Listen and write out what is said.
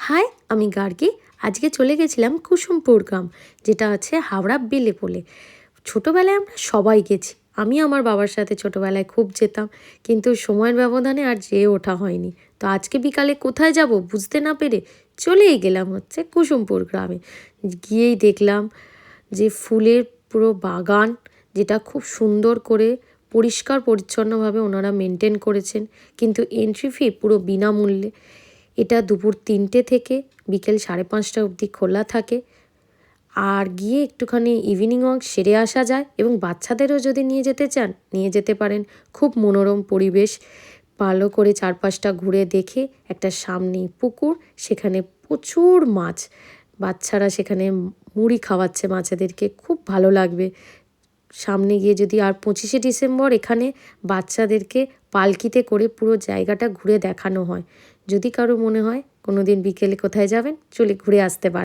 High, আমি গার্গী। আজকে চলে গেছিলাম কুসুমপুর গ্রাম, যেটা আছে হাওড়া বেলেপোলে। ছোটোবেলায় আমরা সবাই গেছি। আমি আমার বাবার সাথে ছোটোবেলায় খুব যেতাম, কিন্তু সময়ের ব্যবধানে আর যেয়ে ওঠা হয়নি। তো আজকে বিকালে কোথায় যাব বুঝতে না পেরে চলেই গেলাম হচ্ছে কুসুমপুর গ্রামে। গিয়েই দেখলাম যে ফুলের পুরো বাগান, যেটা খুব সুন্দর করে পরিষ্কার পরিচ্ছন্নভাবে ওনারা মেনটেন করেছেন, কিন্তু এন্ট্রি ফি পুরো বিনামূল্যে। এটা দুপুর 3টে থেকে বিকেল 5:30 অবধি খোলা থাকে। আর গিয়ে একটুখানি ইভিনিং ওয়াক সেরে আসা যায়, এবং বাচ্চাদেরও যদি নিয়ে যেতে চান নিয়ে যেতে পারেন। খুব মনোরম পরিবেশ, ভালো করে চারপাশটা ঘুরে দেখে একটা সামনেই পুকুর, সেখানে প্রচুর মাছ। বাচ্চারা সেখানে মুড়ি খাওয়াচ্ছে মাছেদেরকে, খুব ভালো লাগবে। সামনে গিয়ে যদি আর 25শে ডিসেম্বর এখানে বাচ্চাদেরকে পালকিতে করে পুরো জায়গাটা ঘুরে দেখানো হয়। যদি কারো মনে হয় কোনো দিন বিকেলে কোথায় যাবেন, চলে ঘুরে আসতে পারেন।